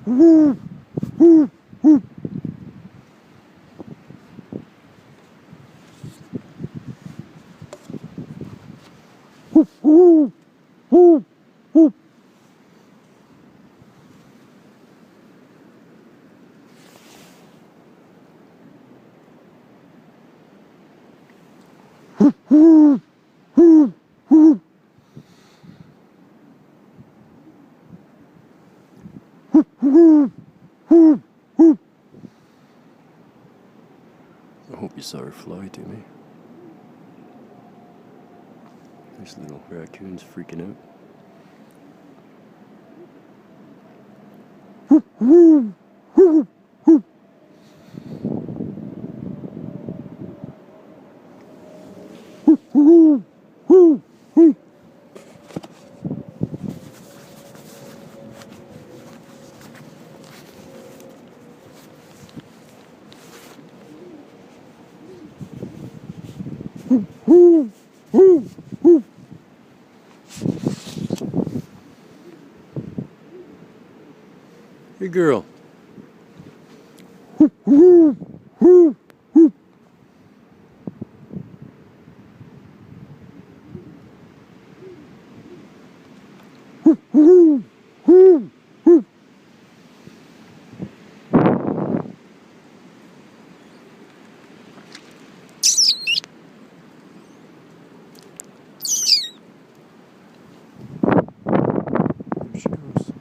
I hope you saw her fly to me. These little raccoons freaking out. Hey girl. There she goes.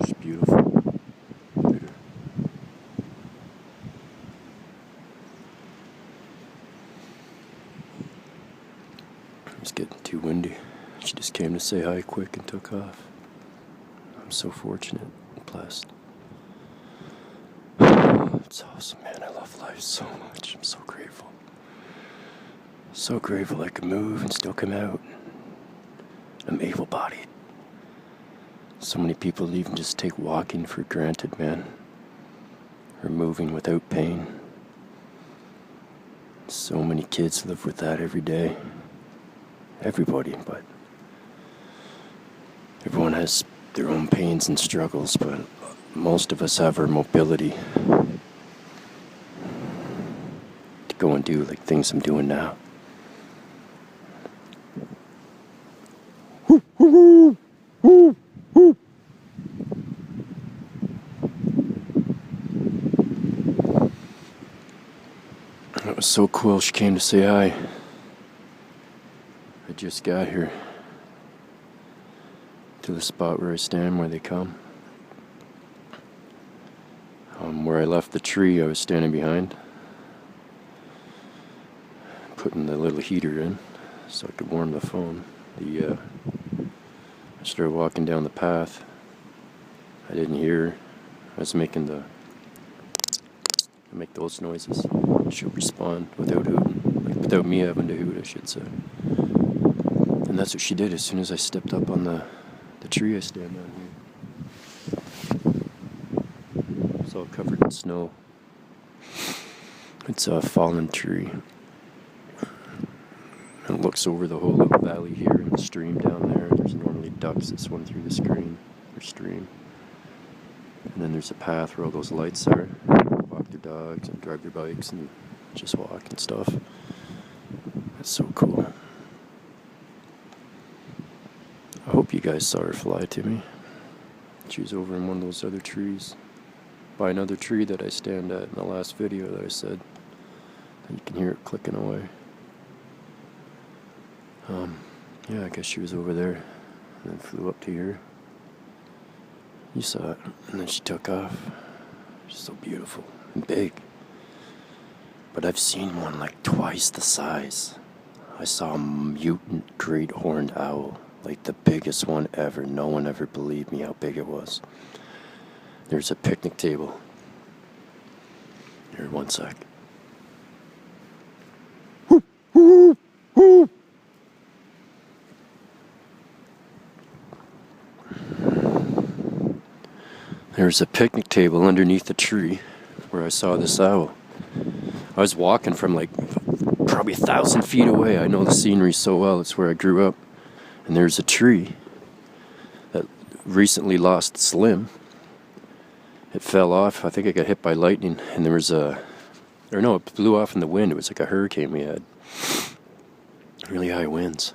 She's beautiful. Look at her. It's getting too windy. She just came to say hi quick and took off. I'm so fortunate and blessed. It's awesome, man. I love life so much. I'm so grateful. So grateful I can move and still come out. I'm able-bodied. So many people even just take walking for granted, man. Or moving without pain. So many kids live with that every day. Everybody, but everyone has their own pains and struggles, but most of us have our mobility to go and do like things I'm doing now. It was so cool she came to say hi. I just got here to the spot where I stand, where they come. Where I left the tree I was standing behind, putting the little heater in so I could warm the phone. I started walking down the path. I didn't hear her. I was making I make those noises. She'll respond without hooting, like without me having to hoot, I should say. And that's what she did as soon as I stepped up on the tree I stand on here. It's all covered in snow. It's a fallen tree. And it looks over the whole little valley here and the stream down there. There's normally ducks that swim through the stream. And then there's a path where all those lights are. Walk their dogs and drive their bikes and just walk and stuff. That's so cool. I hope you guys saw her fly to me. She was over in one of those other trees. By another tree that I stand at in the last video that I said. And you can hear it clicking away. Yeah, I guess she was over there. And then flew up to here. You saw it. And then she took off. She's so beautiful and big. But I've seen one like twice the size. I saw a mutant great horned owl. Like the biggest one ever. No one ever believed me how big it was. There's a picnic table. Here, one sec. There's a picnic table underneath the tree where I saw this owl. I was walking from like probably 1,000 feet away. I know the scenery so well. It's where I grew up. And there's a tree that recently lost its limb. it fell off. I think it got hit by lightning, and there was a, or no, it blew off in the wind. It was like a hurricane we had. Really high winds.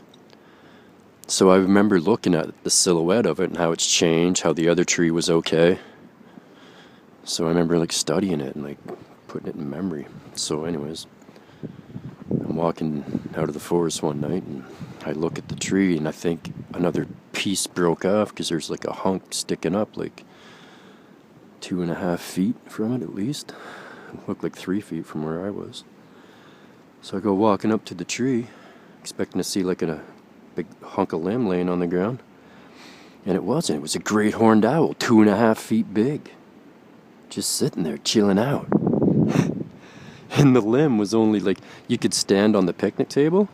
So I remember looking at the silhouette of it and how it's changed, how the other tree was okay. So I remember like studying it and like putting it in memory. So anyways, I'm walking out of the forest one night and I look at the tree and I think another piece broke off because there's like a hunk sticking up like 2.5 feet from it at least. It looked like 3 feet from where I was. So I go walking up to the tree, expecting to see like a big hunk of limb laying on the ground. And it wasn't. It was a great horned owl, 2.5 feet big. Just sitting there, chilling out. And the limb was only like, you could stand on the picnic table.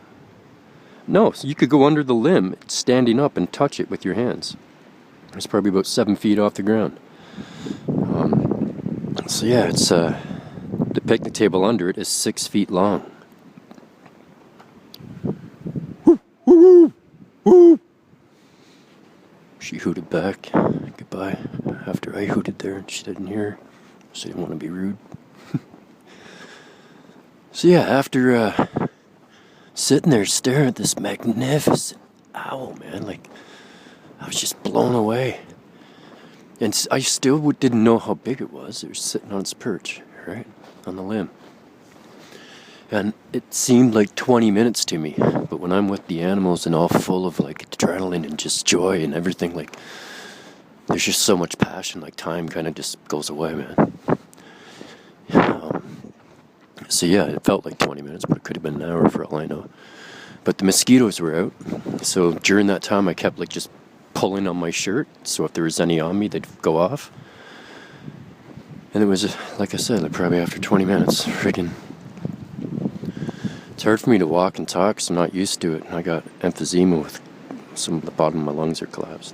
No, so you could go under the limb, standing up and touch it with your hands. It's probably about 7 feet off the ground. So yeah, it's the picnic table under it is 6 feet long. Woo! Woo! She hooted back goodbye after I hooted there and she didn't hear. She didn't want to be rude. So yeah, after sitting there staring at this magnificent owl, man, like I was just blown away. And I still didn't know how big it was. It was sitting on its perch, right, on the limb. And it seemed like 20 minutes to me. But when I'm with the animals and all full of like adrenaline and just joy and everything, like there's just so much passion, like time kind of just goes away, man. So yeah, it felt like 20 minutes, but it could have been an hour for all I know. But the mosquitoes were out. So during that time, I kept like just pulling on my shirt. So if there was any on me, they'd go off. And it was, like I said, like probably after 20 minutes, friggin'. It's hard for me to walk and talk because I'm not used to it. I got emphysema with some of the bottom of my lungs are collapsed.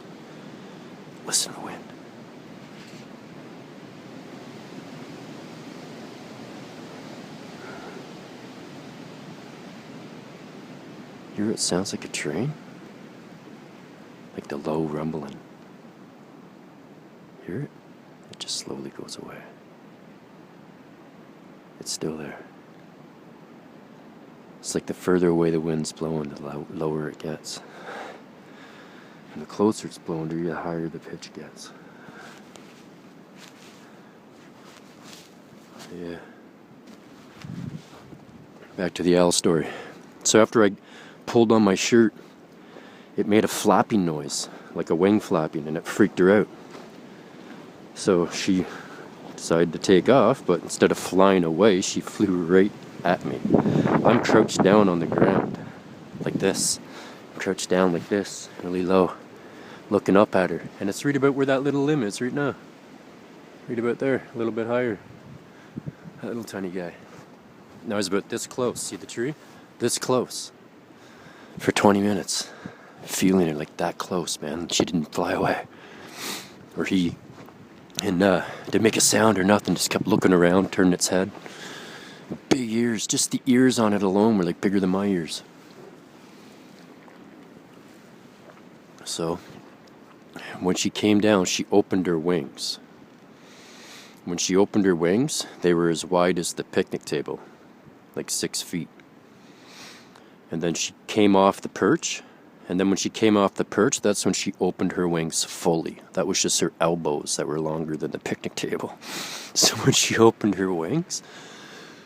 Listen to the wind. You hear it sounds like a train? Like the low rumbling. Hear it? It just slowly goes away. It's still there. It's like the further away the wind's blowing, the lower it gets. And the closer it's blowing, the higher the pitch gets. Yeah. Back to the owl story. So after I pulled on my shirt, it made a flapping noise, like a wing flapping, and it freaked her out. So she decided to take off, but instead of flying away, she flew right at me. I'm crouched down on the ground, like this. Crouched down like this, really low, looking up at her. And it's right about where that little limb is right now. Right about there, a little bit higher. That little tiny guy. Now I was about this close. See the tree? This close. For 20 minutes. Feeling it like that close, man. She didn't fly away. Or he. And didn't make a sound or nothing. Just kept looking around, turning its head. Big ears. Just the ears on it alone were like bigger than my ears. So, when she came down, she opened her wings. When she opened her wings, they were as wide as the picnic table. Like 6 feet. And then she came off the perch. And then when she came off the perch, that's when she opened her wings fully. That was just her elbows that were longer than the picnic table. So when she opened her wings,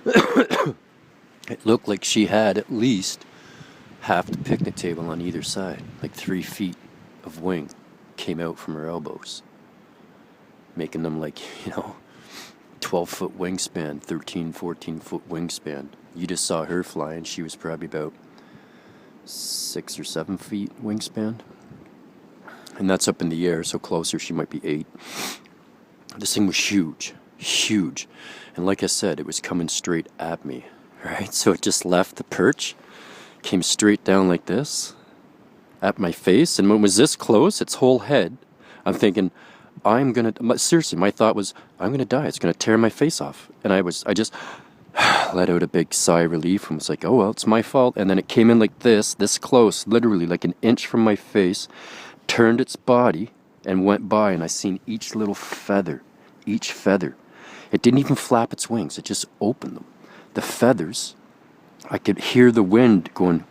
it looked like she had at least half the picnic table on either side. Like 3 feet of wing came out from her elbows. Making them like, 12-foot wingspan, 13, 14-foot wingspan. You just saw her fly, and she was probably about 6 or 7 feet wingspan. And that's up in the air, so closer she might be 8. This thing was huge. Huge. And like I said, it was coming straight at me, right? So it just left the perch, came straight down like this, at my face, and when it was this close, its whole head, I'm thinking, seriously, my thought was, I'm gonna die. It's gonna tear my face off. And I just let out a big sigh of relief and was like, oh, well, it's my fault. And then it came in like this close, literally like an inch from my face, turned its body and went by, and I seen each little feather each feather. It didn't even flap its wings. It just opened them. The feathers, I could hear the wind going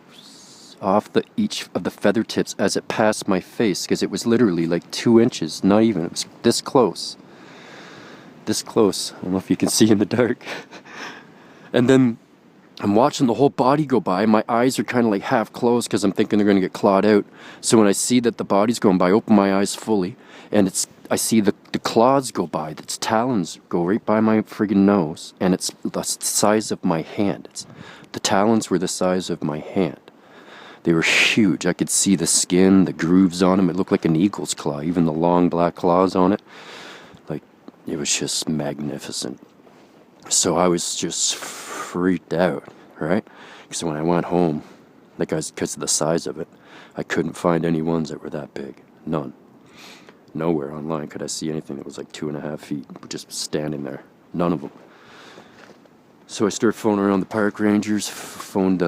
off each of the feather tips as it passed my face, because it was literally like 2 inches, not even. It was this close. This close. I don't know if you can see in the dark. And then I'm watching the whole body go by. My eyes are kind of like half closed because I'm thinking they're going to get clawed out. So when I see that the body's going by, I open my eyes fully, and I see the claws go by. Its talons go right by my friggin' nose, and it's the size of my hand. The talons were the size of my hand. They were huge. I could see the skin, the grooves on them. It looked like an eagle's claw, even the long black claws on it. Like, it was just magnificent. So I was just freaked out, right? So when I went home, because of the size of it, I couldn't find any ones that were that big. None. Nowhere online could I see anything that was like 2.5 feet, just standing there. None of them. So I started phoning around the park rangers, phoned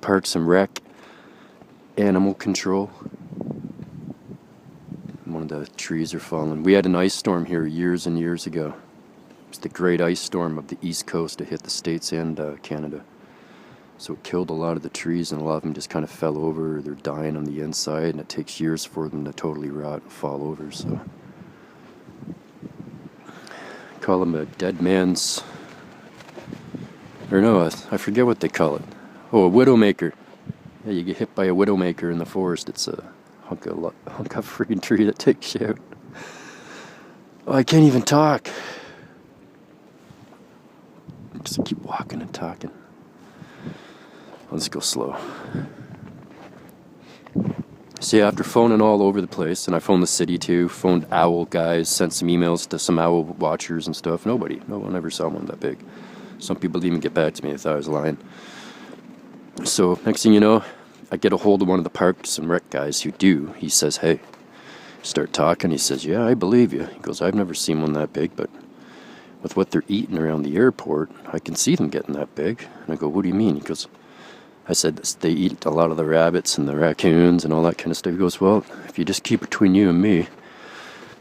Parks and Rec, Animal Control. One of the trees are falling. We had an ice storm here years and years ago. It was the great ice storm of the East Coast to hit the States and Canada. So it killed a lot of the trees, and a lot of them just kind of fell over. They're dying on the inside, and it takes years for them to totally rot and fall over. So call them a dead man's, or no, I forget what they call it. Oh, a widowmaker. Yeah, you get hit by a widowmaker in the forest. It's a hunk of freaking tree that takes you out. Oh, I can't even talk. Just keep walking and talking. Let's go slow. So yeah, after phoning all over the place, and I phoned the city too, phoned owl guys, sent some emails to some owl watchers and stuff. No one ever saw one that big. Some people didn't even get back to me. They thought I was lying. So next thing you know, I get a hold of one of the Parks and Rec guys who do. He says, hey, start talking. He says, yeah, I believe you. He goes, I've never seen one that big, but with what they're eating around the airport, I can see them getting that big. And I go, what do you mean? He goes, I said, they eat a lot of the rabbits and the raccoons and all that kind of stuff. He goes, well, if you just keep between you and me,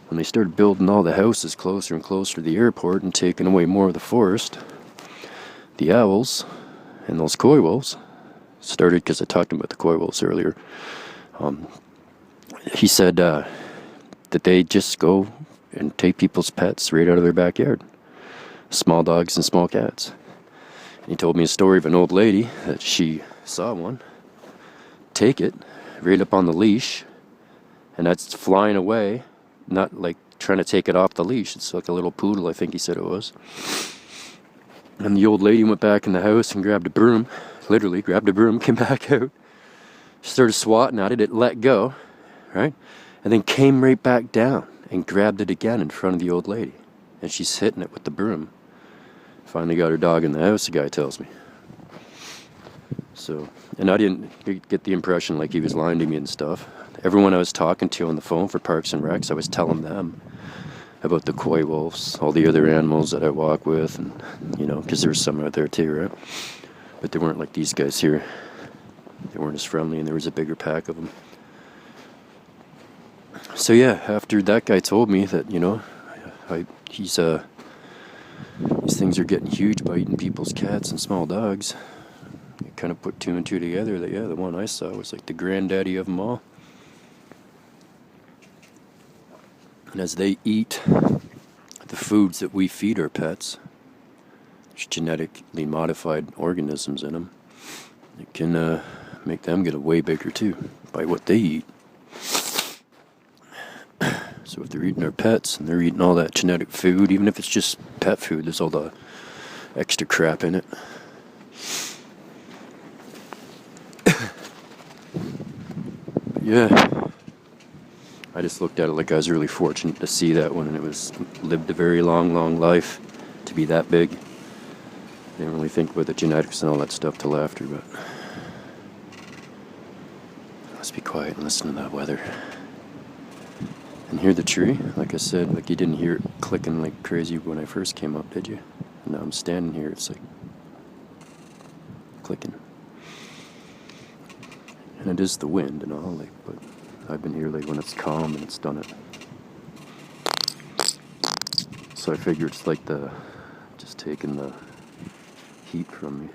when they started building all the houses closer and closer to the airport and taking away more of the forest, the owls and those coy wolves started, because I talked about the coy wolves earlier. He said that they just go and take people's pets right out of their backyard. Small dogs and small cats. And he told me a story of an old lady that she saw one take it right up on the leash, and that's flying away, not like trying to take it off the leash. It's like a little poodle, I think he said it was. And the old lady went back in the house and grabbed a broom, literally grabbed a broom, came back out, started swatting at it, it let go, right? And then came right back down and grabbed it again in front of the old lady. And she's hitting it with the broom. Finally got her dog in the house, the guy tells me. So, and I didn't get the impression like he was lying to me and stuff. Everyone I was talking to on the phone for Parks and Recs, I was telling them about the coy wolves, all the other animals that I walk with, and, you know, because there's some out there too, right? But they weren't like these guys here. They weren't as friendly, and there was a bigger pack of them. So yeah, after that guy told me that, you know, these things are getting huge by eating people's cats and small dogs, I kind of put 2 and 2 together that, yeah, the one I saw was like the granddaddy of them all. And as they eat the foods that we feed our pets, there's genetically modified organisms in them. It can make them get way bigger too by what they eat. So if they're eating our pets and they're eating all that genetic food, even if it's just pet food, there's all the extra crap in it. But yeah, I just looked at it like I was really fortunate to see that one, and it was lived a very long, long life to be that big. I didn't really think about the genetics and all that stuff till after, but let's be quiet and listen to that weather. And hear the tree, like I said, like you didn't hear it clicking like crazy when I first came up, did you? And now I'm standing here, it's like clicking. And it is the wind and all, like, but I've been here like when it's calm and it's done it. So I figure it's like just taking the heat from me.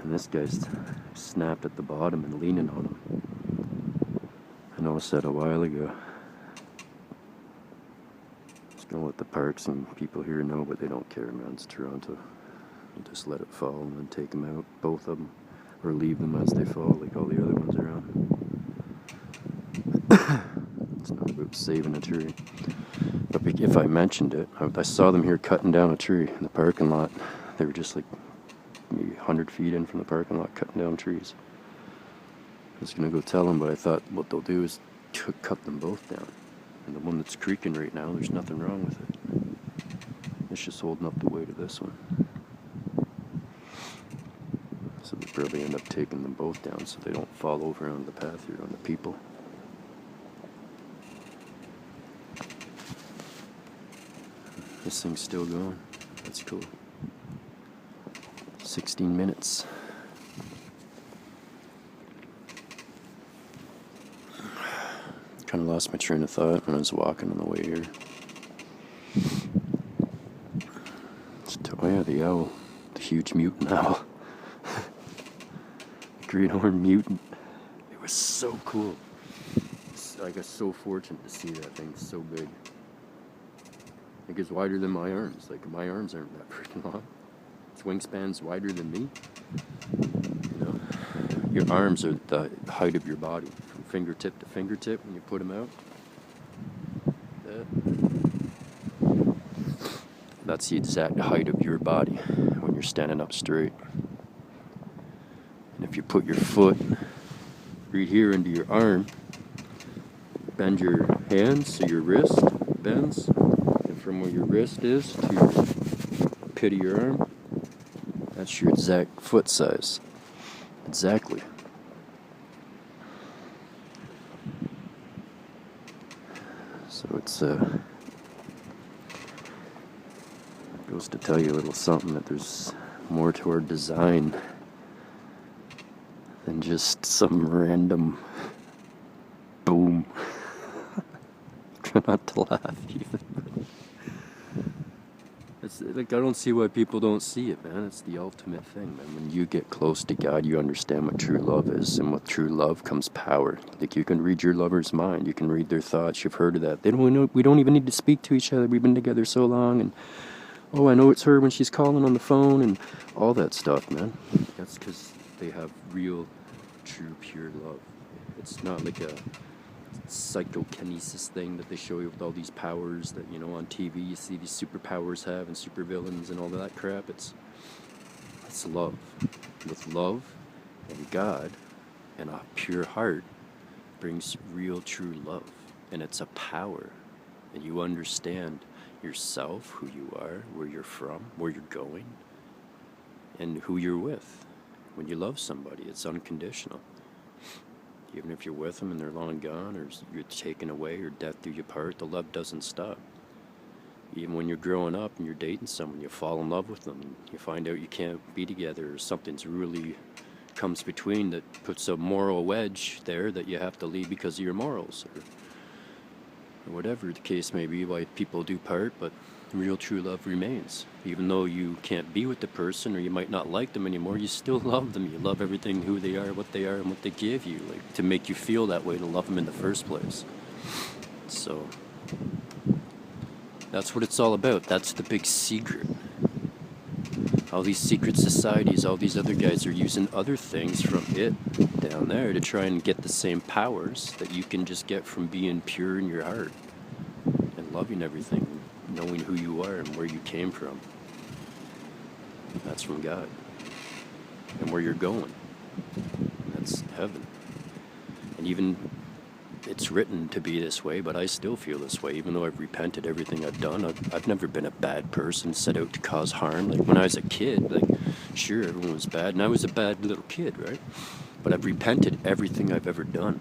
And this guy's snapped at the bottom and leaning on him. I noticed that a while ago. Just gonna let the parks and people here know, but they don't care, man. It's Toronto. You just let it fall and then take them out, both of them, or leave them as they fall, like all the other ones around. It's not about saving a tree. But if I mentioned it, I saw them here cutting down a tree in the parking lot. They were just like maybe 100 feet in from the parking lot cutting down trees. I was going to go tell them, but I thought what they'll do is cut them both down. And the one that's creaking right now, there's nothing wrong with it. It's just holding up the weight of this one. So they probably end up taking them both down so they don't fall over on the path here on the people. This thing's still going. That's cool. 16 minutes. Kind of lost my train of thought when I was walking on the way here. Oh yeah, the owl. The huge mutant owl. The greenhorn mutant. It was so cool. I got so fortunate to see that thing so big. Like it's wider than my arms. Like my arms aren't that freaking long. Its wingspan's wider than me. You know, your arms are the height of your body, from fingertip to fingertip when you put them out. That's the exact height of your body when you're standing up straight. And if you put your foot right here into your arm, bend your hands so your wrist bends. From where your wrist is to your pit of your arm, that's your exact foot size. Exactly. So it's goes to tell you a little something that there's more to our design than just some random boom. Try not to laugh even. It's like I don't see why people don't see it, man. It's the ultimate thing, man. When you get close to God, you understand what true love is, and with true love comes power. Like you can read your lover's mind, you can read their thoughts. You've heard of that. We don't even need to speak to each other. We've been together so long, and oh, I know it's her when she's calling on the phone, and all that stuff, man. That's because they have real, true, pure love. It's not like a psychokinesis thing that they show you with all these powers that, you know, on TV you see these superpowers have and supervillains and all that crap. It's love. With love and God and a pure heart brings real true love, and it's a power, and you understand yourself, who you are, where you're from, where you're going, and who you're with. When you love somebody, it's unconditional. Even if you're with them and they're long gone, or you're taken away, or death do you part, the love doesn't stop. Even when you're growing up and you're dating someone, you fall in love with them, and you find out you can't be together, or something's really comes between that puts a moral wedge there that you have to leave because of your morals, or whatever the case may be, why people do part, but real true love remains. Even though you can't be with the person, or you might not like them anymore, you still love them. You love everything, who they are, and what they give you, like to make you feel that way, to love them in the first place. So that's what it's all about. That's the big secret. All these secret societies, all these other guys are using other things from it down there to try and get the same powers that you can just get from being pure in your heart and loving everything, knowing who you are and where you came from. That's from God. And where you're going. That's heaven. And even it's written to be this way, but I still feel this way, even though I've repented everything I've done. I've never been a bad person, set out to cause harm. Like when I was a kid, like sure, everyone was bad, and I was a bad little kid, right? But I've repented everything I've ever done.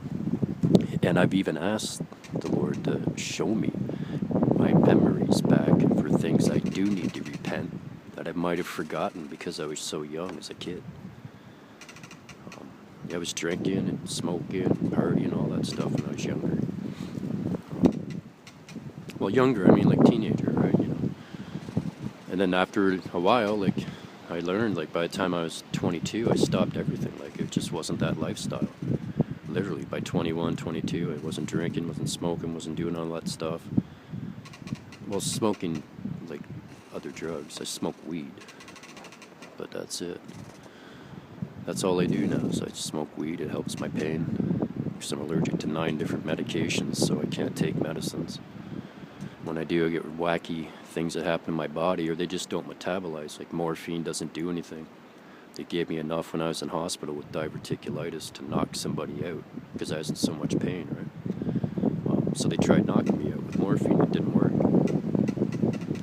And I've even asked the Lord to show me my memories back for things I do need to repent that I might have forgotten because I was so young as a kid. I was drinking and smoking and partying, all that stuff when I was younger. Well, younger, I mean like teenager, right? And then after a while, like, I learned, like, by the time I was 22, I stopped everything. Like, it just wasn't that lifestyle. Literally, by 21, 22, I wasn't drinking, wasn't smoking, wasn't doing all that stuff. Well, smoking, like, other drugs. I smoke weed. But that's it. That's all I do now, is I just smoke weed. It helps my pain. Because I'm allergic to 9 different medications, so I can't take medicines. When I do, I get wacky things that happen in my body, or they just don't metabolize. Like, morphine doesn't do anything. They gave me enough when I was in hospital with diverticulitis to knock somebody out because I was in so much pain, right? So they tried knocking me out with morphine. It didn't work.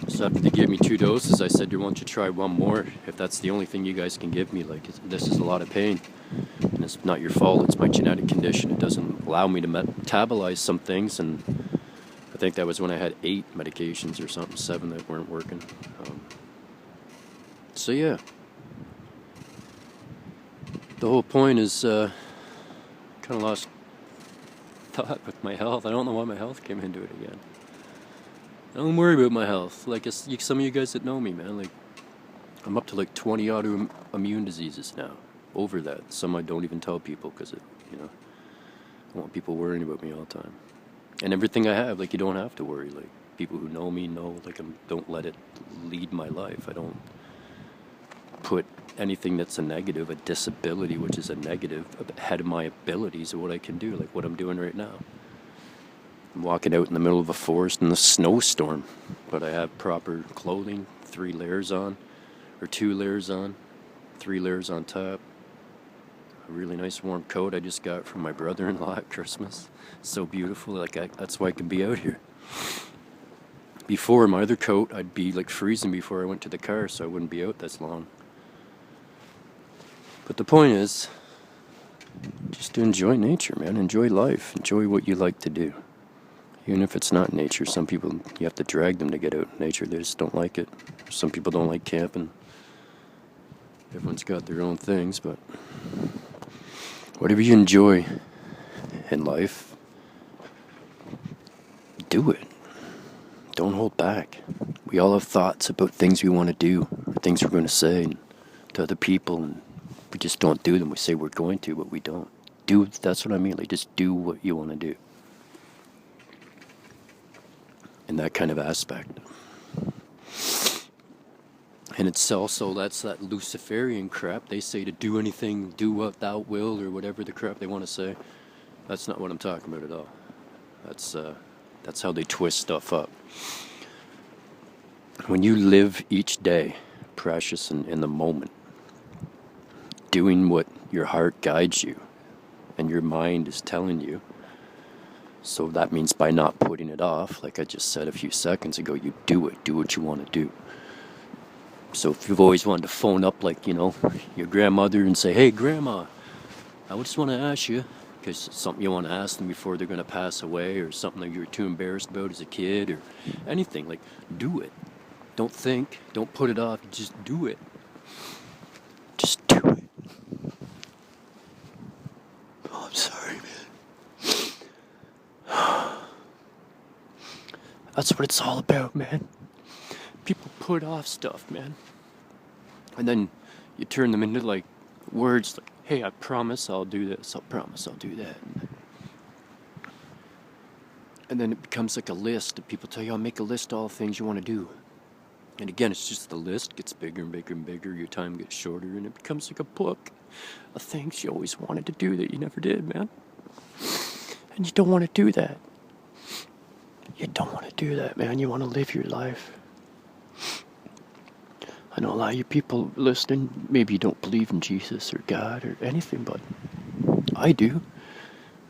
So after they gave me 2 doses, I said, why don't you try one more? If that's the only thing you guys can give me, like, this is a lot of pain. And it's not your fault. It's my genetic condition. It doesn't allow me to metabolize some things. And I think that was when I had 8 medications or something, 7 that weren't working. So yeah. The whole point is, kind of lost thought with my health. I don't know why my health came into it again. I don't worry about my health. Like, some of you guys that know me, man, like, I'm up to like 20 autoimmune diseases now. Over that. Some I don't even tell people because, I want people worrying about me all the time. And everything I have, like, you don't have to worry. Like, people who know me know, like, don't let it lead my life. I don't put anything that's a negative, a disability, which is a negative, ahead of my abilities or what I can do, like what I'm doing right now. I'm walking out in the middle of a forest in a snowstorm, but I have proper clothing, 3 layers on, or 2 layers on, 3 layers on top. A really nice warm coat I just got from my brother-in-law at Christmas. So beautiful, like, that's why I can be out here. Before, my other coat, I'd be like freezing before I went to the car, so I wouldn't be out this long. But the point is, just to enjoy nature, man. Enjoy life. Enjoy what you like to do. Even if it's not nature, some people, you have to drag them to get out in nature. They just don't like it. Some people don't like camping. Everyone's got their own things, but whatever you enjoy in life, do it. Don't hold back. We all have thoughts about things we want to do, or things we're going to say to other people, and we just don't do them. We say we're going to, but we don't. That's what I mean. Like, just do what you want to do. In that kind of aspect. And it's also, that's that Luciferian crap. They say to do anything, do what thou will, or whatever the crap they want to say. That's not what I'm talking about at all. That's how they twist stuff up. When you live each day, precious and in the moment, doing what your heart guides you and your mind is telling you. So that means by not putting it off, like I just said a few seconds ago, you do it. Do what you want to do. So if you've always wanted to phone up, like, your grandmother and say, hey, Grandma, I just want to ask you, because it's something you want to ask them before they're going to pass away, or something that you were too embarrassed about as a kid, or anything, like, do it. Don't think. Don't put it off. Just do it. Just do it. Oh, I'm sorry, man. That's what it's all about, man. People put off stuff, man. And then you turn them into, like, words like, hey, I promise I'll do this. I promise I'll do that. And then it becomes like a list. People tell you, I'll make a list of all the things you want to do. And again, it's just the list gets bigger and bigger and bigger. Your time gets shorter, and it becomes like a book of things you always wanted to do that you never did, man. And you don't want to do that. You don't want to do that, man. You want to live your life. I know a lot of you people listening, maybe you don't believe in Jesus or God or anything, but I do.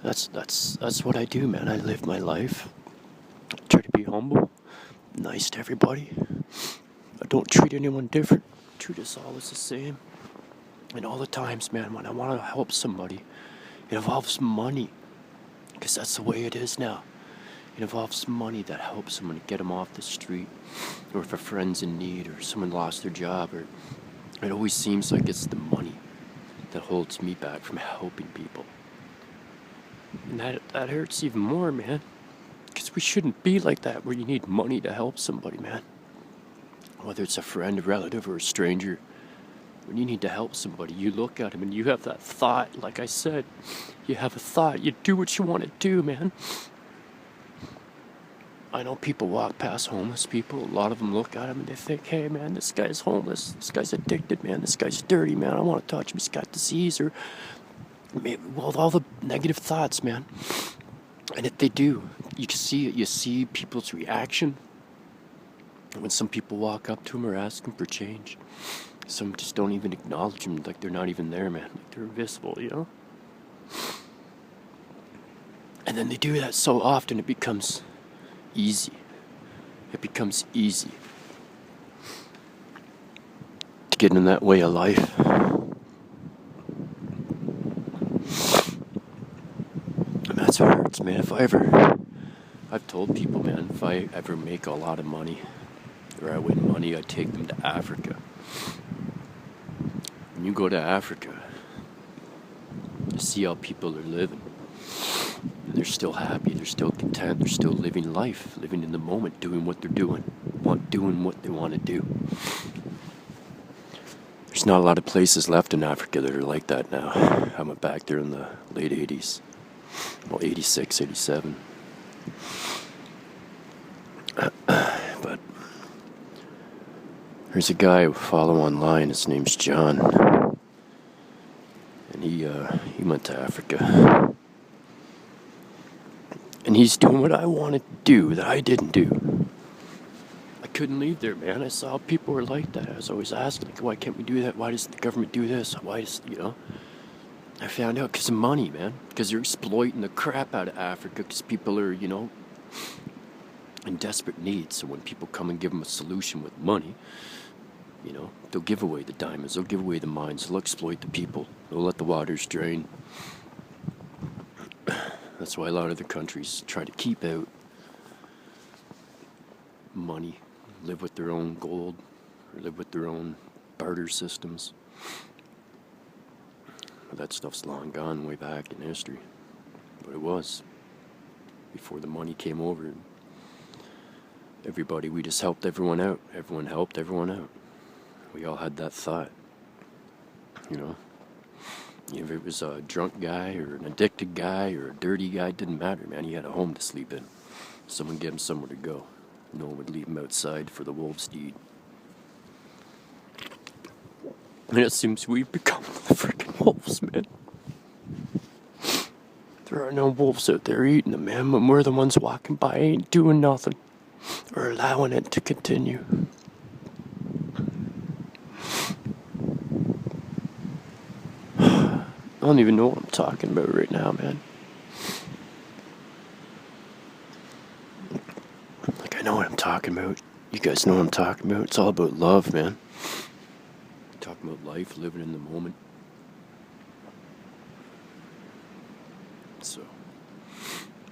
That's what I do, man. I live my life. I try to be humble, nice to everybody. I don't treat anyone different. I treat us all as the same. And all the times, man, when I want to help somebody, it involves money. Because that's the way it is now. It involves money that helps someone to get them off the street, or if a friend's in need, or someone lost their job, or it always seems like it's the money. that holds me back from helping people. And that hurts even more, man. Because we shouldn't be like that, where you need money to help somebody, man. Whether it's a friend, a relative, or a stranger. When you need to help somebody, you look at them and you have that thought. Like I said, you have a thought. You do what you want to do, man. I know people walk past homeless people. A lot of them look at them and they think, hey, man, this guy's homeless. This guy's addicted, man. This guy's dirty, man. I don't want to touch him. He's got disease or maybe, well, all the negative thoughts, man. And if they do, you can see it. You see people's reaction when some people walk up to them or ask them for change. Some just don't even acknowledge them, like they're not even there, man. Like they're invisible, you know? And then they do that so often, it becomes easy. It becomes easy to get in that way of life. And that's what hurts, man. I've told people, man, if I ever make a lot of money, or I win money, I take them to Africa. When you go to Africa, you see how people are living. And they're still happy, they're still content, they're still living life, living in the moment, doing what they're doing what they want to do. There's not a lot of places left in Africa that are like that now. I went back there in the late 80s. Well, 86, 87. But there's a guy I follow online, his name's John. And he went to Africa. And he's doing what I wanted to do that I didn't do. I couldn't leave there, man. I saw people were like that. I was always asking, like, why can't we do that? Why does the government do this? Why does, you know? I found out because of money, man. Because they're exploiting the crap out of Africa because people are, you know, in desperate need. So when people come and give them a solution with money, you know, they'll give away the diamonds, they'll give away the mines, they'll exploit the people, they'll let the waters drain. That's why a lot of the countries try to keep out money, live with their own gold, or live with their own barter systems. But that stuff's long gone way back in history. But it was. Before the money came over. Everybody, we just helped everyone out. Everyone helped everyone out. We all had that thought. You know? If it was a drunk guy or an addicted guy or a dirty guy, it didn't matter, man. He had a home to sleep in. Someone gave him somewhere to go. No one would leave him outside for the wolves to eat. And it seems we've become the freaking wolves, man. There are no wolves out there eating them, man. When we're the ones walking by, ain't doing nothing. Or allowing it to continue. I don't even know what I'm talking about right now, man. Like, I know what I'm talking about. You guys know what I'm talking about. It's all about love, man. Talking about life, living in the moment. So,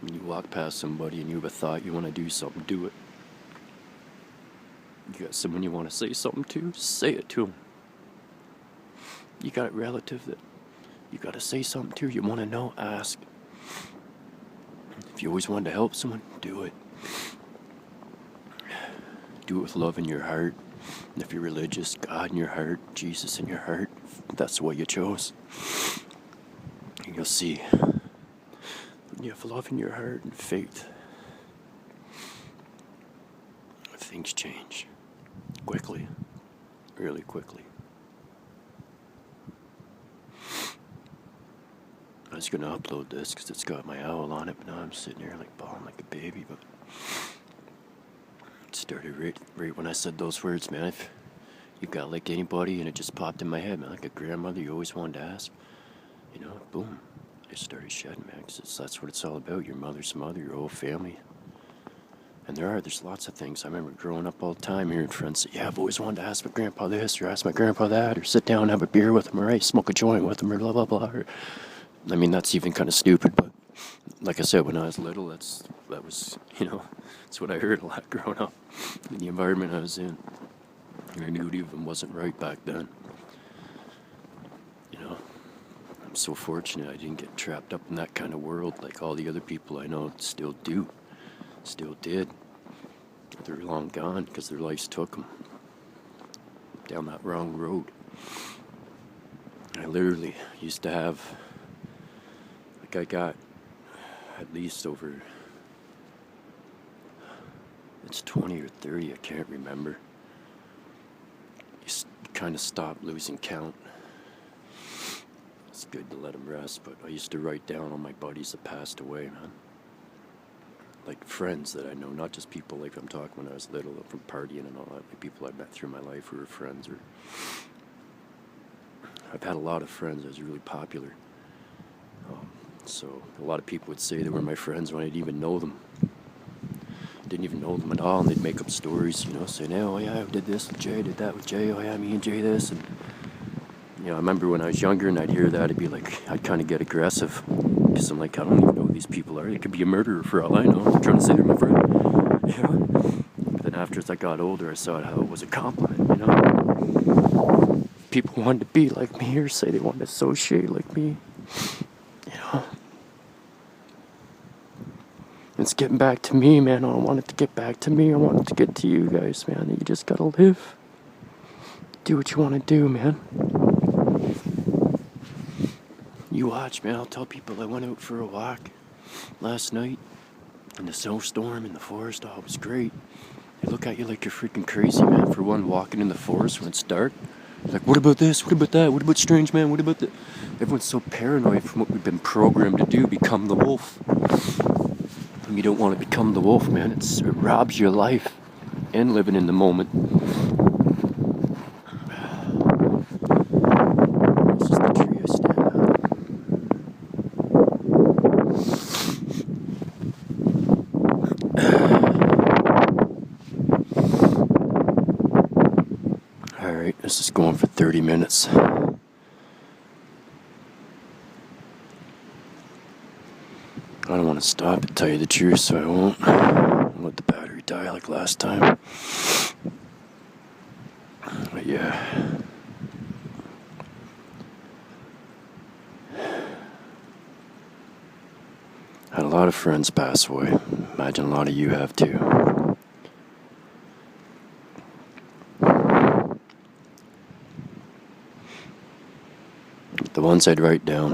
when you walk past somebody and you have a thought, you want to do something, do it. You got someone you want to say something to, say it to them. You got a relative that you got to say something to, you want to know, ask. If you always wanted to help someone, do it. Do it with love in your heart. And if you're religious, God in your heart, Jesus in your heart, that's what you chose. And you'll see. When you have love in your heart and faith, things change. Quickly. Really quickly. I was going to upload this because it's got my owl on it, but now I'm sitting here like bawling like a baby, but it started right when I said those words, man. If you got like anybody and it just popped in my head, man, like a grandmother you always wanted to ask, you know, boom, I started shedding, man, because that's what it's all about, your mother's mother, your whole family. And there's lots of things. I remember growing up all the time hearing friends say, yeah, I've always wanted to ask my grandpa this, or ask my grandpa that, or sit down and have a beer with him, or hey, smoke a joint with him, or blah, blah, blah. Or, I mean, that's even kind of stupid, but like I said, when I was little, that was, you know, that's what I heard a lot growing up in the environment I was in. And I knew it even wasn't right back then. You know, I'm so fortunate I didn't get trapped up in that kind of world like all the other people I know still do, still did. They're long gone because their lives took them down that wrong road. I literally used to have, like I got at least over, it's 20 or 30, I can't remember. You kind of stop losing count. It's good to let them rest, but I used to write down all my buddies that passed away, man. Like friends that I know, not just people like I'm talking when I was little, from partying and all that, like people I met through my life who were friends. Or I've had a lot of friends that was really popular. So a lot of people would say they were my friends when I didn't even know them. Didn't even know them at all, and they'd make up stories, saying, oh yeah, I did this with Jay, did that with Jay, oh yeah, me and Jay this, and I remember when I was younger and I'd hear that, I'd kind of get aggressive, because I'm like, I don't even know who these people are. They could be a murderer for all I know. I'm trying to say they're my friend, But then after as I got older, I saw how it was a compliment, People wanted to be like me or say they wanted to associate like me, It's getting back to me, man. I don't want it to get back to me. I want it to get to you guys, man. You just gotta live. Do what you want to do, man. You watch, man. I'll tell people I went out for a walk last night in the snowstorm in the forest. Oh, it was great. They look at you like you're freaking crazy, man. For one, walking in the forest when it's dark. Like, what about this? What about that? What about strange, man? What about that? Everyone's so paranoid from what we've been programmed to do, become the wolf. And you don't want to become the wolf, man. It robs your life and living in the moment. This is the tree I stand on. Alright, this is going for 30 minutes. I don't want to stop to tell you the truth, so I won't. I'll let the battery die like last time. But yeah. Had a lot of friends pass away. Imagine a lot of you have too. The ones I'd write down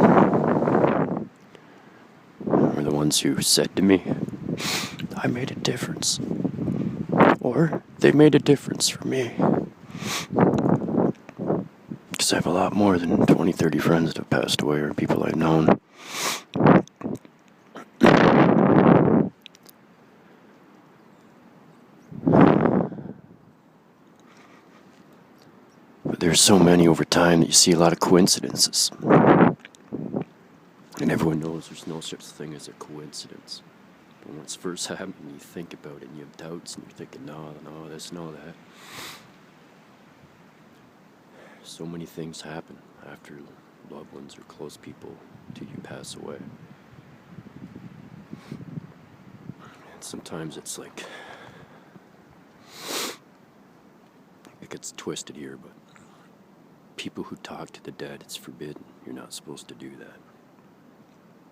were the ones who said to me, I made a difference. Or they made a difference for me. Because I have a lot more than 20, 30 friends that have passed away or people I've known. But there's so many over time that you see a lot of coincidences. And everyone knows there's no such thing as a coincidence. But when it's first happening, you think about it and you have doubts and you're thinking, no, this, no, that. So many things happen after loved ones or close people till you pass away. And sometimes it's like, it gets twisted here, but people who talk to the dead, it's forbidden. You're not supposed to do that.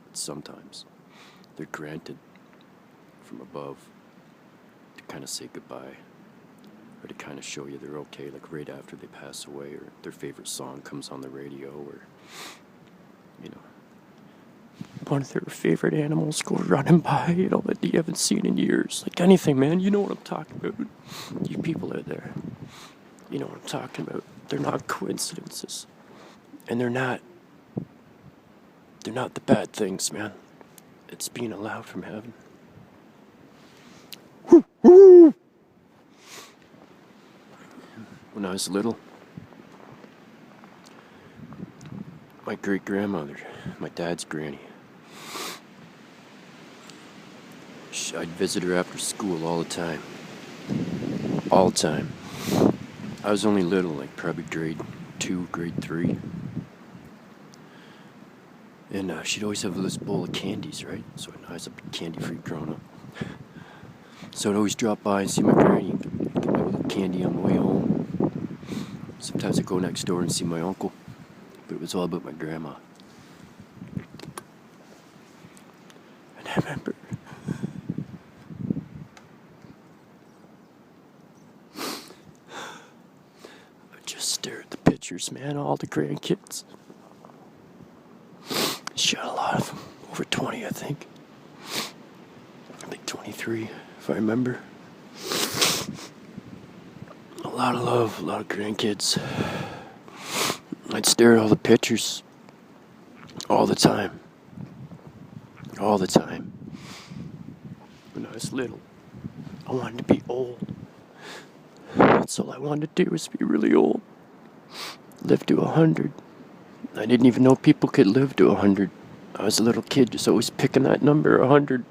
But sometimes they're granted from above to kind of say goodbye or to kind of show you they're okay, like right after they pass away, or their favorite song comes on the radio, or one of their favorite animals go running by, that you haven't seen in years. Like anything, man. You know what I'm talking about. You people out there, you know what I'm talking about. They're not coincidences, and they're not the bad things, man. It's being allowed from heaven. Woo! When I was little, my great-grandmother, my dad's granny, I'd visit her after school all the time. All the time. I was only little, like probably grade 2, grade 3. And she'd always have this bowl of candies, right? So I was a candy-free grown-up. So I'd always drop by and see my granny, get my little candy on the way home. Sometimes I'd go next door and see my uncle. But it was all about my grandma. stare at the pictures, man, all the grandkids. She got a lot of them, over 20, I think. I think 23, if I remember. A lot of love, a lot of grandkids. I'd stare at all the pictures all the time. All the time. When I was little, I wanted to be old. That's all I wanted to do, was be really old. Live to 100. I didn't even know people could live to 100. I was a little kid, just always picking that number, 100.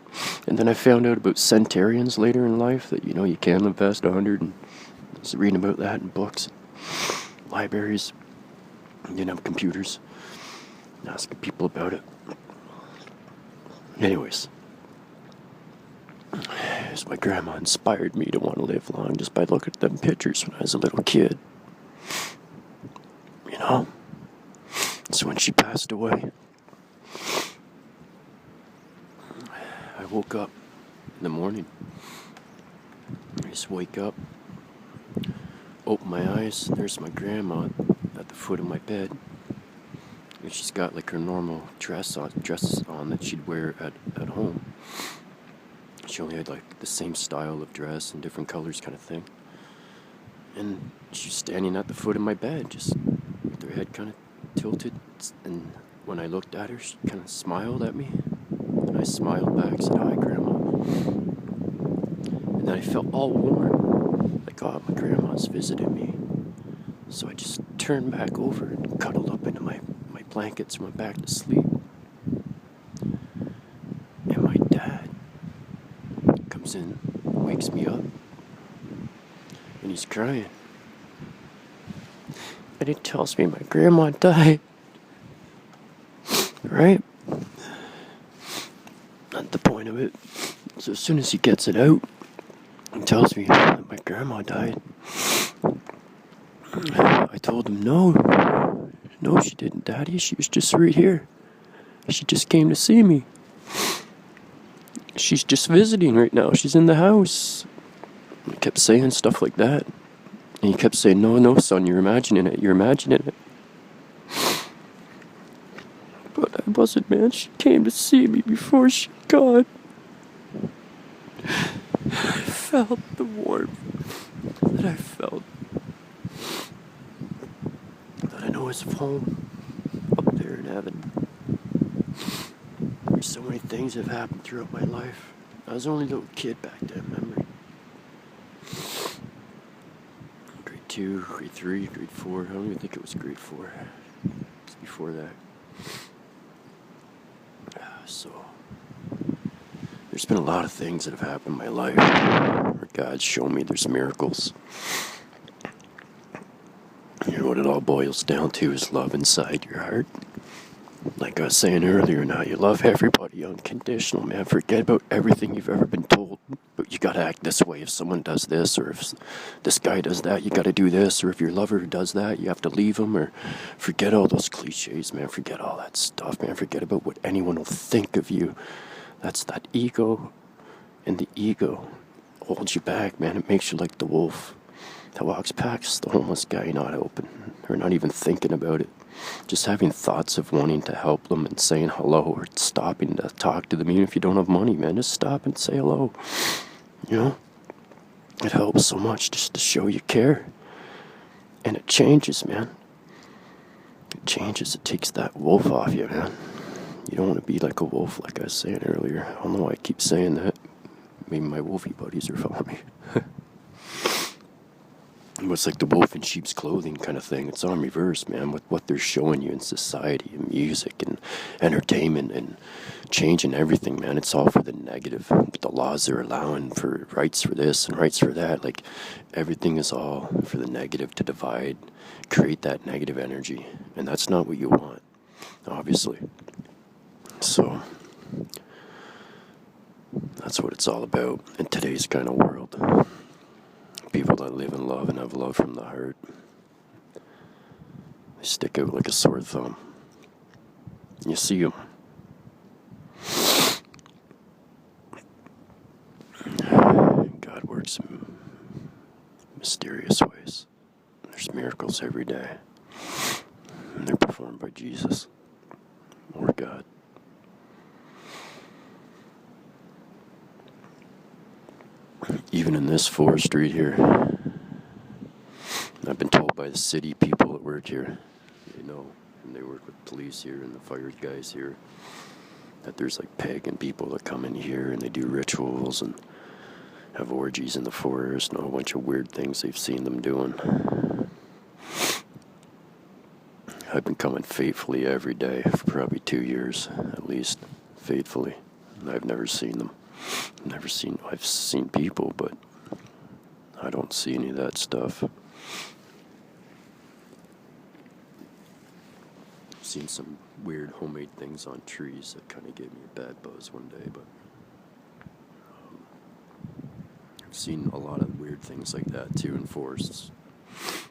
And then I found out about centenarians later in life, that, you can live past 100. And I was reading about that in books, libraries. I didn't have computers. Asking people about it. Anyways. My grandma inspired me to want to live long just by looking at them pictures when I was a little kid. So when she passed away, I woke up in the morning. I just wake up, open my eyes, and there's my grandma at the foot of my bed. And she's got like her normal dress on that she'd wear at home. She only had like the same style of dress and different colors kind of thing. And she's standing at the foot of my bed, just with her head kind of tilted. And when I looked at her, she kind of smiled at me. And I smiled back, said, "Hi, Grandma." And then I felt all warm, like, oh, my grandma's visited me. So I just turned back over and cuddled up into my blankets and went back to sleep. And my dad comes in, wakes me up, and he's crying. And he tells me my grandma died. Right? Not the point of it. So as soon as he gets it out, he tells me that my grandma died. I told him, no, she didn't, Daddy. She was just right here. She just came to see me. She's just visiting right now. She's in the house. I kept saying stuff like that. And he kept saying, no, son, you're imagining it. But I wasn't, man. She came to see me before she gone. I felt the warmth that I felt, that I know is home up there in heaven. There's so many things that have happened throughout my life. I was only a little kid back then, remember? Grade 2, grade 3, grade 4. I don't even think it was grade 4. It's before that. So, there's been a lot of things that have happened in my life where God's shown me there's miracles. You know what it all boils down to is love inside your heart. Like I was saying earlier, now you love everybody unconditional, man. Forget about everything you've ever been told. But you gotta act this way if someone does this, or if this guy does that, you gotta do this, or if your lover does that, you have to leave him, or forget all those cliches, man. Forget all that stuff, man. Forget about what anyone will think of you. That's that ego, and the ego holds you back, man. It makes you like the wolf that walks past the homeless guy, not open, or not even thinking about it. Just having thoughts of wanting to help them and saying hello, or stopping to talk to them, even if you don't have money, man. Just stop and say hello. It helps so much just to show you care. And it changes, man. It changes. It takes that wolf off you, man. You don't want to be like a wolf, like I was saying earlier. I don't know why I keep saying that. Maybe my wolfy buddies are following me. It's like the wolf in sheep's clothing kind of thing. It's on reverse, man, with what they're showing you in society and music and entertainment and changing everything, man. It's all for the negative. The laws they're allowing for rights for this and rights for that. Like, everything is all for the negative, to divide, create that negative energy. And that's not what you want, obviously. So, that's what it's all about in today's kind of world. People that live in love and have love from the heart, they stick out like a sore thumb. You see them. God works in mysterious ways. There's miracles every day. And they're performed by Jesus or God. Even in this forestry here, I've been told by the city people that work here, and they work with police here and the fire guys here, that there's like pagan people that come in here and they do rituals and have orgies in the forest and a bunch of weird things they've seen them doing. I've been coming faithfully every day for probably 2 years, at least, faithfully. And I've never seen them. I've seen people, but I don't see any of that stuff. I've seen some weird homemade things on trees that kind of gave me a bad buzz one day, but I've seen a lot of weird things like that too in forests.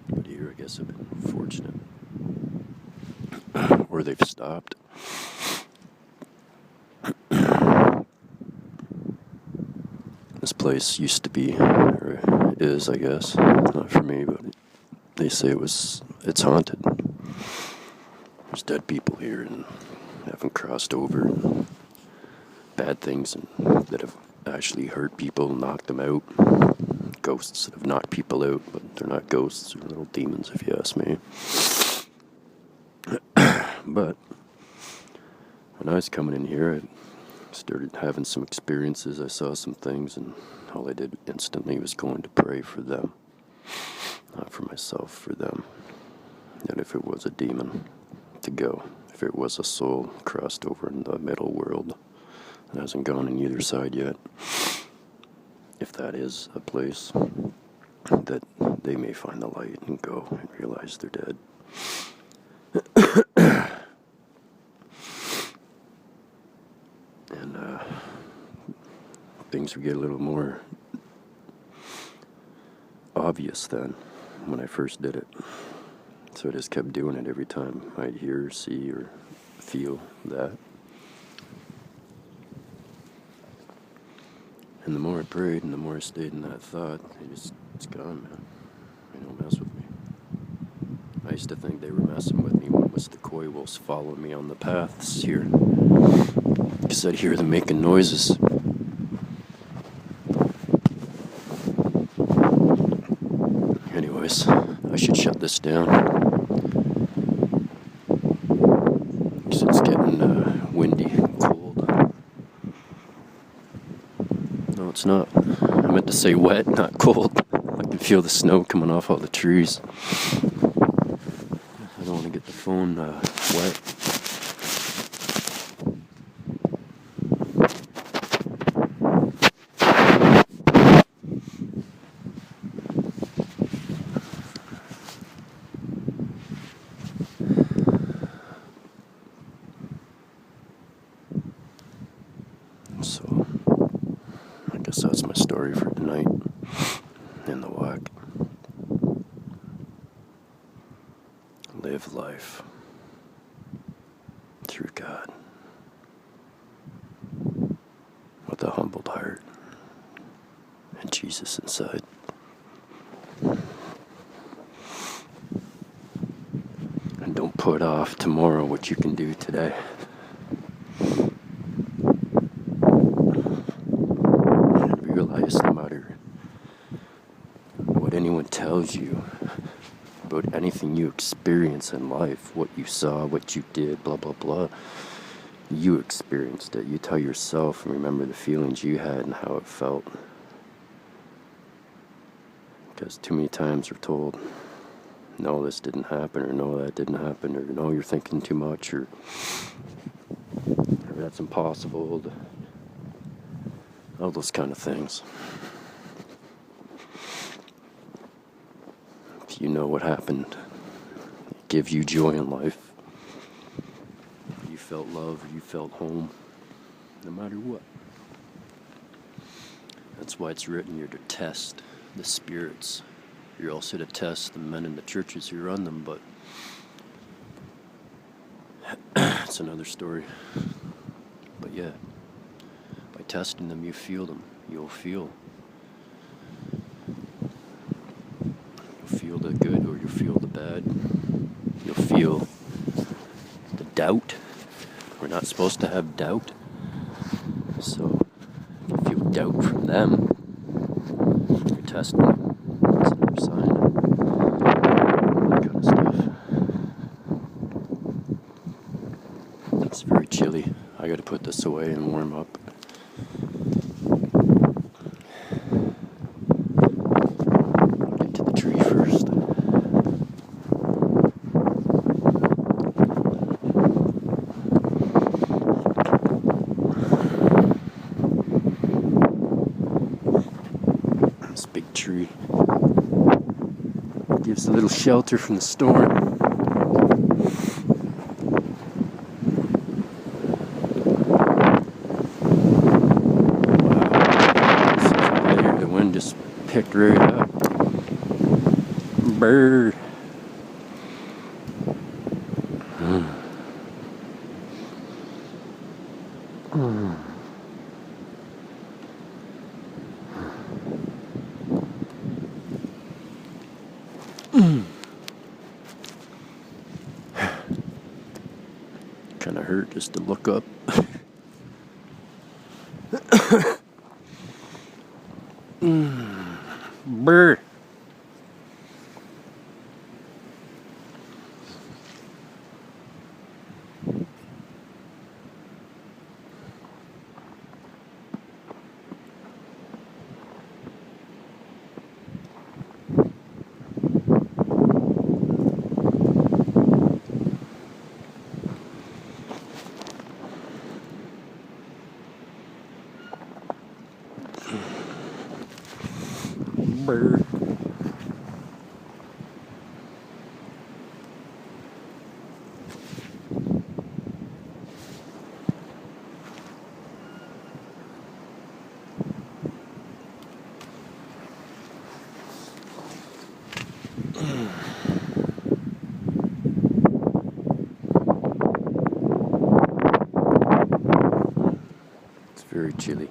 But here, I guess I've been fortunate. Or they've stopped. This place used to be, or it is, I guess, not for me, but they say it's haunted. There's dead people here and haven't crossed over, and bad things that have actually hurt people, knocked them out. Ghosts that have knocked people out, but they're not ghosts, they're little demons, if you ask me. But when I was coming in here, I started having some experiences. I saw some things, and all I did instantly was going to pray for them. Not for myself, for them. And if it was a demon, to go. If it was a soul crossed over in the middle world and hasn't gone in either side yet, if that is a place, that they may find the light and go and realize they're dead. And things would get a little more obvious then when I first did it. So I just kept doing it every time I'd hear, see, or feel that. And the more I prayed and the more I stayed in that thought, it's gone, man. They don't mess with me. I used to think they were messing with me when it was the coy wolves following me on the paths here, because I'd hear them making noises. Anyways, I should shut this down, because it's getting windy and cold. No, it's not. I meant to say wet, not cold. I can feel the snow coming off all the trees. I don't want to get the phone wet. So, I guess that's my story for tonight in the walk. Live life through God with a humbled heart and Jesus inside. And don't put off tomorrow what you can do today. And realize no matter what anyone tells you about anything you experience in life, what you saw, what you did, blah, blah, blah, you experienced it. You tell yourself and remember the feelings you had and how it felt. Because too many times we're told, no, this didn't happen, or no, that didn't happen, or no, you're thinking too much, or that's impossible, all those kind of things. If you know what happened, it gives you joy in life. You felt love, or you felt home, no matter what. That's why it's written, you're to test the spirits. You're also to test the men in the churches who run them, but it's another story. But yeah, by testing them, you feel them. You'll feel the good or where you feel the bad. You'll feel the doubt. We're not supposed to have doubt. So if you feel doubt from them, you're testing them. That's another sign. That kind of stuff. It's very chilly. I gotta put this away and warm up. Get to the tree first. This big tree gives a little shelter from the storm. Just picked right up. Bird. Kind of hurt just to look up. Brr. Brr. It's very chilly.